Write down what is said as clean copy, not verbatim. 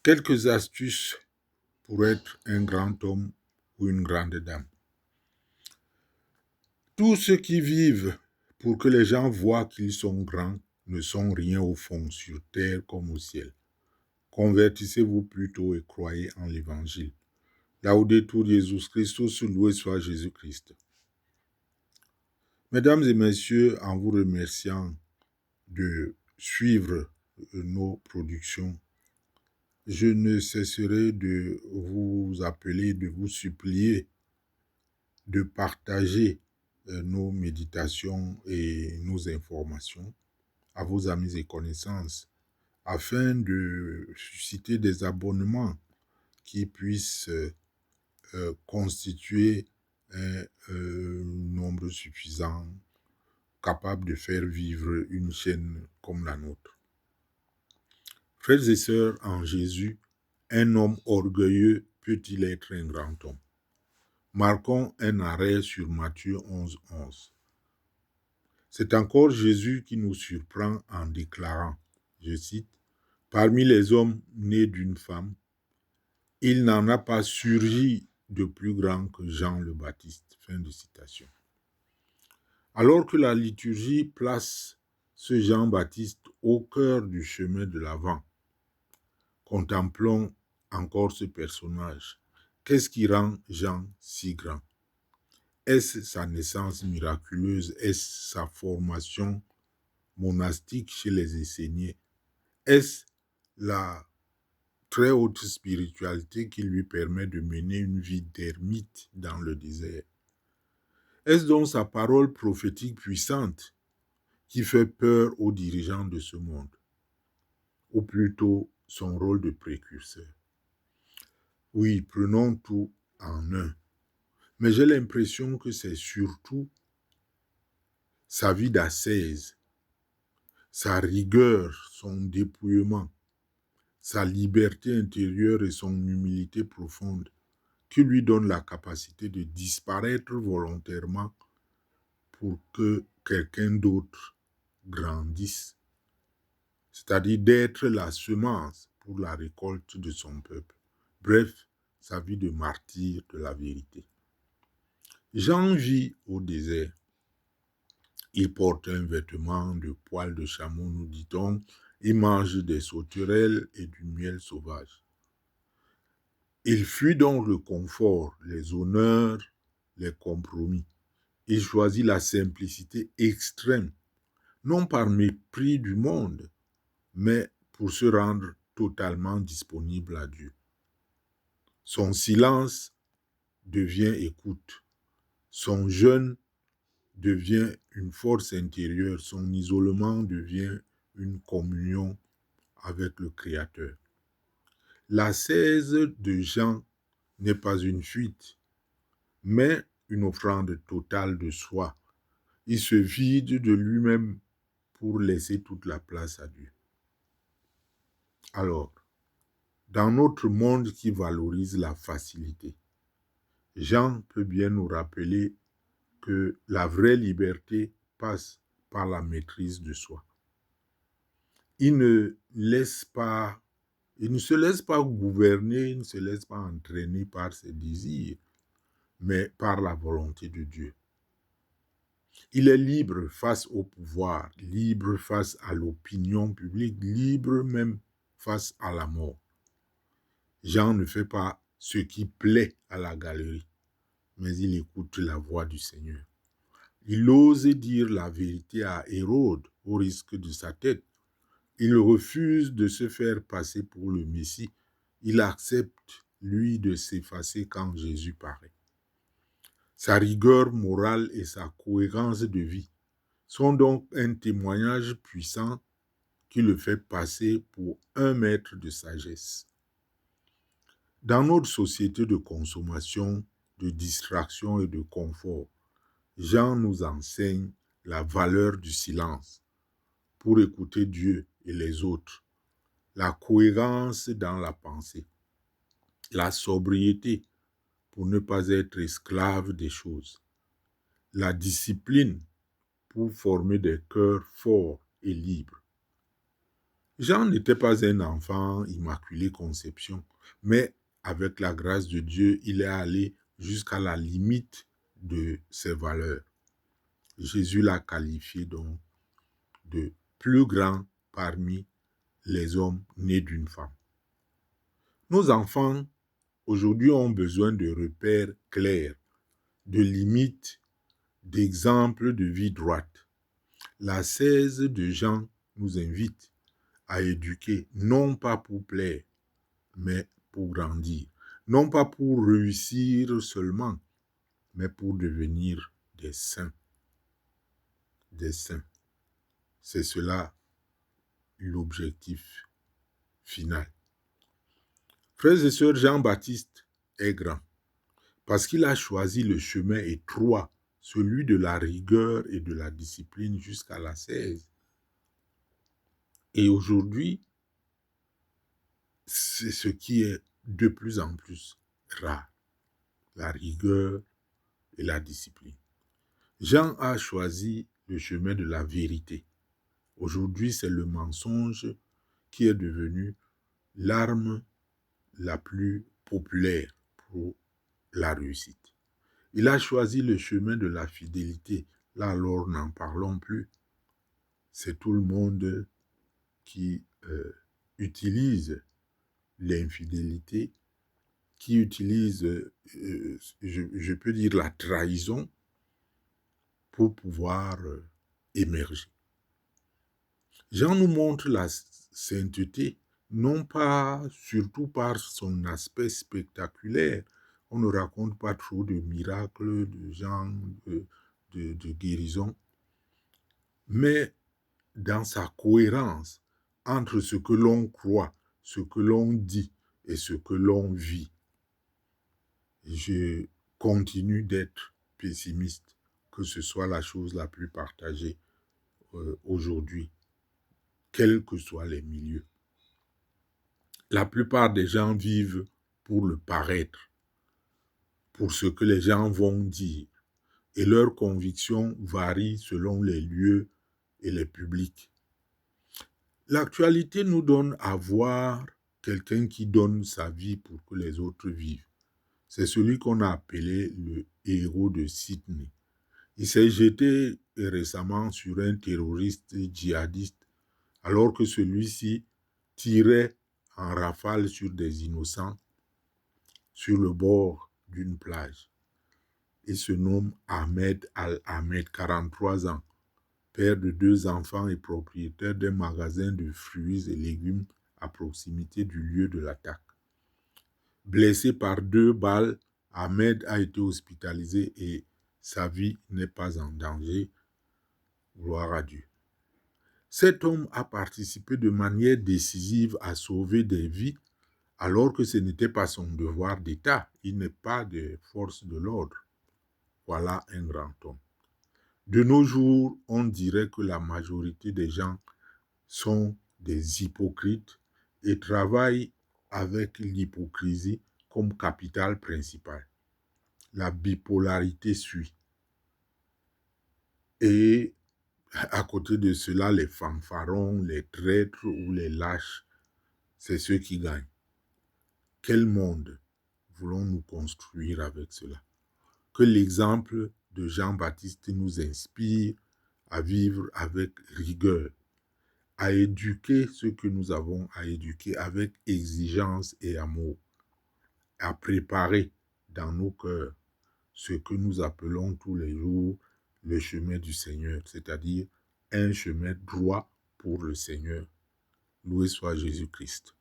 Quelques astuces pour être un grand homme ou une grande dame. Tous ceux qui vivent pour que les gens voient qu'ils sont grands ne sont rien au fond, sur terre comme au ciel. Convertissez-vous plutôt et croyez en l'Évangile. Laudetur Jesus Christus, loué soit Jésus-Christ. Mesdames et messieurs, en vous remerciant de suivre nos productions, je ne cesserai de vous appeler, de vous supplier de partager nos méditations et nos informations à vos amis et connaissances afin de susciter des abonnements qui puissent constituer un nombre suffisant capable de faire vivre une chaîne comme la nôtre. Frères et sœurs en Jésus, un homme orgueilleux peut-il être un grand homme? Marquons un arrêt sur Matthieu 11, 11. C'est encore Jésus qui nous surprend en déclarant, je cite, « Parmi les hommes nés d'une femme, il n'en a pas surgi de plus grand que Jean le Baptiste. » Fin de citation. Alors que la liturgie place ce Jean-Baptiste au cœur du chemin de l'Avent, contemplons encore ce personnage. Qu'est-ce qui rend Jean si grand? Est-ce sa naissance miraculeuse? Est-ce sa formation monastique chez les Esséniens? Est-ce la très haute spiritualité qui lui permet de mener une vie d'ermite dans le désert? Est-ce donc sa parole prophétique puissante qui fait peur aux dirigeants de ce monde? Ou plutôt son rôle de précurseur? Oui, prenons tout en un. Mais j'ai l'impression que c'est surtout sa vie d'ascèse, sa rigueur, son dépouillement, sa liberté intérieure et son humilité profonde qui lui donnent la capacité de disparaître volontairement pour que quelqu'un d'autre grandisse, c'est-à-dire d'être la semence pour la récolte de son peuple. Bref, sa vie de martyr de la vérité. Jean vit au désert. Il porte un vêtement de poil de chameau, nous dit-on. Il mange des sauterelles et du miel sauvage. Il fuit donc le confort, les honneurs, les compromis. Il choisit la simplicité extrême, non par mépris du monde, mais pour se rendre totalement disponible à Dieu. Son silence devient écoute. Son jeûne devient une force intérieure. Son isolement devient une communion avec le Créateur. L'ascèse de Jean n'est pas une fuite, mais une offrande totale de soi. Il se vide de lui-même pour laisser toute la place à Dieu. Alors, dans notre monde qui valorise la facilité, Jean peut bien nous rappeler que la vraie liberté passe par la maîtrise de soi. Il ne se laisse pas gouverner, il ne se laisse pas entraîner par ses désirs, mais par la volonté de Dieu. Il est libre face au pouvoir, libre face à l'opinion publique, libre même face à la mort. Jean ne fait pas ce qui plaît à la galerie, mais il écoute la voix du Seigneur. Il ose dire la vérité à Hérode au risque de sa tête. Il refuse de se faire passer pour le Messie. Il accepte, lui, de s'effacer quand Jésus paraît. Sa rigueur morale et sa cohérence de vie sont donc un témoignage puissant qui le fait passer pour un maître de sagesse. Dans notre société de consommation, de distraction et de confort, Jean nous enseigne la valeur du silence pour écouter Dieu et les autres, la cohérence dans la pensée, la sobriété pour ne pas être esclave des choses, la discipline pour former des cœurs forts et libres, Jean n'était pas un enfant immaculé conception, mais avec la grâce de Dieu, il est allé jusqu'à la limite de ses valeurs. Jésus l'a qualifié donc de plus grand parmi les hommes nés d'une femme. Nos enfants, aujourd'hui, ont besoin de repères clairs, de limites, d'exemples de vie droite. La 16 de Jean nous invite à éduquer, non pas pour plaire, mais pour grandir. Non pas pour réussir seulement, mais pour devenir des saints. Des saints. C'est cela l'objectif final. Frères et sœurs, Jean-Baptiste est grand parce qu'il a choisi le chemin étroit, celui de la rigueur et de la discipline jusqu'à la 16. Et aujourd'hui, c'est ce qui est de plus en plus rare, la rigueur et la discipline. Jean a choisi le chemin de la vérité. Aujourd'hui, c'est le mensonge qui est devenu l'arme la plus populaire pour la réussite. Il a choisi le chemin de la fidélité. Là, alors, n'en parlons plus. C'est tout le monde qui utilise l'infidélité, qui utilise, je peux dire, la trahison pour pouvoir émerger. Jean nous montre la sainteté, non pas surtout par son aspect spectaculaire. On ne raconte pas trop de miracles, de gens, de guérison, mais dans sa cohérence entre ce que l'on croit, ce que l'on dit et ce que l'on vit. Je continue d'être pessimiste, que ce soit la chose la plus partagée aujourd'hui, quels que soient les milieux. La plupart des gens vivent pour le paraître, pour ce que les gens vont dire, et leurs convictions varient selon les lieux et les publics. L'actualité nous donne à voir quelqu'un qui donne sa vie pour que les autres vivent. C'est celui qu'on a appelé le héros de Sydney. Il s'est jeté récemment sur un terroriste djihadiste alors que celui-ci tirait en rafale sur des innocents sur le bord d'une plage. Il se nomme Ahmed Al-Ahmed, 43 ans, père de 2 enfants et propriétaire d'un magasin de fruits et légumes à proximité du lieu de l'attaque. Blessé par 2 balles, Ahmed a été hospitalisé et sa vie n'est pas en danger. Gloire à Dieu. Cet homme a participé de manière décisive à sauver des vies alors que ce n'était pas son devoir d'État. Il n'est pas de force de l'ordre. Voilà un grand homme. De nos jours, on dirait que la majorité des gens sont des hypocrites et travaillent avec l'hypocrisie comme capital principal. La bipolarité suit. Et à côté de cela, les fanfarons, les traîtres ou les lâches, c'est ceux qui gagnent. Quel monde voulons-nous construire avec cela? Que l'exemple de Jean-Baptiste nous inspire à vivre avec rigueur, à éduquer ceux que nous avons à éduquer avec exigence et amour, à préparer dans nos cœurs ce que nous appelons tous les jours le chemin du Seigneur, c'est-à-dire un chemin droit pour le Seigneur. Loué soit Jésus-Christ.